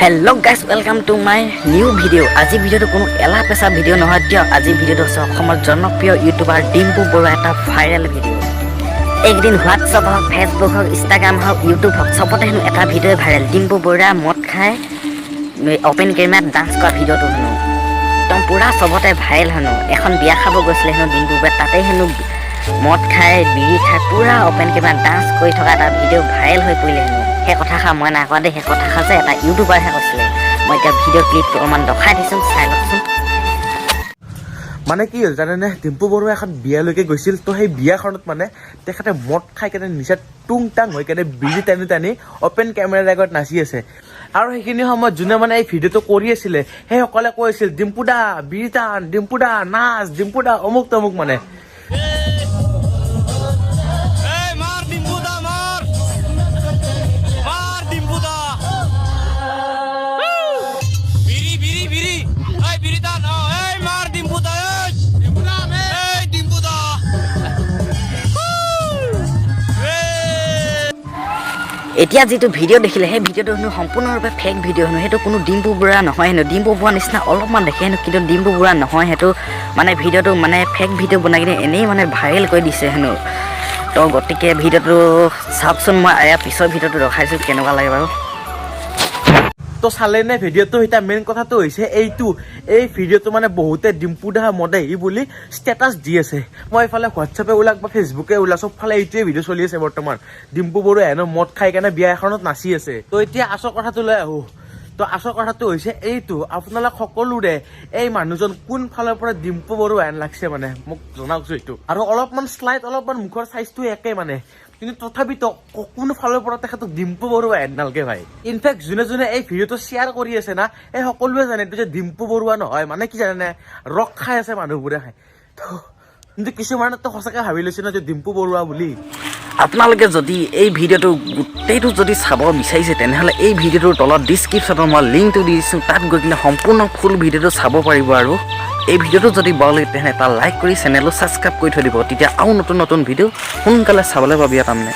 Hello guys welcome to my new video. আজি ভিডিওটো কোনো এলা পেছা ভিডিও নহয় দিও। আজি ভিডিওটো আছে অসমৰ জনপ্ৰিয় ইউটিউবাৰ ডিম্পু বৰুৱা এটা ভাইৰেল ভিডিও। একদিন হোৱাটছআপ হওক, ফেচবুক হওক, ইনষ্টাগ্ৰাম হওক, ইউটিউব হওক, সবতে হেনো এটা ভিডিও ভাইৰেল। ডিম্পু বৰুৱা মদ খাই ওপেন কেমেৰাত ডান্স কৰা ভিডিওটো হেনো একদম পুৰা সবতে ভাইৰেল হেনো। এখন বিয়া খাব গৈছিলে হেনো ডিম্পু বৰুৱা, তাতে হেনো মদ খাই বিড়ি খাই পুৰা ওপেন কেমেৰাত ডান্স কৰি থকা এটা ভিডিও ভাইৰেল হৈ পৰিলে হেনো। সেই কথাষাৰ মই নাই কোৱা দেই, সেই কথাষাৰ যে এটা ইউটিউবাৰহে কৈছিলে। মই এতিয়া ভিডিঅ' ক্লিপটো অকণমান দেখাই দিছোঁ, চাই লওকচোন। মানে কি হ'ল জানেনে, ডিম্পু বৰুৱা এখন বিয়ালৈকে গৈছিল। তো সেই বিয়াখনত মানে তেখেতে মদ খাই কেনে নিচাত টুং টাং হৈ কেনে বিড়ি টানি টানি অপেন কেমেৰাৰ আগত নাচি আছে। আৰু সেইখিনি সময়ত যোনে মানে এই ভিডিঅ'টো কৰি আছিলে সেইসকলে কৈ আছিল, ডিম্পু দা বিড়ি টান, ডিম্পু দা নাচ, ডিম্পু দা অমুক তমুক মানে। এতিয়া যিটো ভিডিঅ' দেখিলে সেই ভিডিঅ'টো হেনো সম্পূৰ্ণৰূপে ফেক ভিডিঅ' হেনো। সেইটো কোনো ডিম্পু বৰুৱা নহয় হেনো। ডিম্পু বৰুৱাৰ নিচিনা অলপমান দেখে হেনো, কিন্তু ডিম্পু বৰুৱা নহয়। সেইটো মানে ভিডিঅ'টো মানে ফেক ভিডিঅ' বনাই কিনে এনেই মানে ভাইৰেল কৰি দিছে হেনো। তো গতিকে ভিডিঅ'টো চাওকচোন। মই ইয়াৰ পিছৰ ভিডিঅ'টো ৰখাইছোঁ, কেনেকুৱা লাগে বাৰু। তো চালে নে ভিডিঅ'টো? এতিয়া মেইন কথাটো হৈছে এইটো, এই ভিডিঅ'টো মানে বহুতে ডিম্পু দা মদেহি বুলি ষ্টেটাছ দি আছে। মই এইফালে হোৱাটছএপে ওলাক বা ফেচবুকে ওলাক, চবফালে এইটোৱে ভিডিঅ' চলি আছে বৰ্তমান। ডিম্পু বৰুৱা হেনো মদ খাই কেনে বিয়া এখনত নাচি আছে। তো এতিয়া আচল কথাটো লৈ আহোঁ। তো আচল কথাটো হৈছে এইটো, আপোনালোক সকলোৰে এই মানুহজন কোন ফালৰ পৰা ডিম্পু বৰুৱা হেন লাগছে মানে মোক জনাওকচোন এইটো। আৰু অলপমান শ্লাইট, অলপমান মুখৰ চাইজটো একে মানে, কিন্তু তথাপিতো কোনো ফালৰ পৰা তেখেতক ডিম্পু বৰুৱা হেন নালগে ভাই। ইনফেক্ট যোনে যোনে এই ভিডিঅ'টো শ্বেয়াৰ কৰি আছে না, এই সকলোৱে জানে যে ডিম্পু বৰুৱা নহয়। মানে কি জানে, ৰস খাই আছে মানুহবোৰে খাই। কিন্তু কিছুমানেতো সঁচাকৈ ভাবি লৈছে ন যে ডিম্পু বৰুৱা বুলি। আপোনালোকে যদি এই ভিডিঅ'টো গোটেইটো যদি চাব বিচাৰিছে, তেনেহ'লে এই ভিডিঅ'টোৰ তলত ডিছক্ৰিপশ্যনত মই লিংকটো দি দিছোঁ, তাত গৈ কিনে সম্পূৰ্ণ ফুল ভিডিঅ'টো চাব পাৰিব। আৰু এই ভিডিঅ'টো যদি ভাল লাগে তেনেহ'লে এটা লাইক কৰি চেনেলটো ছাবস্ক্ৰাইব কৰি থৈ দিব, তেতিয়া আৰু নতুন নতুন ভিডিঅ' সোনকালে চাবলৈ পাবি তাৰমানে।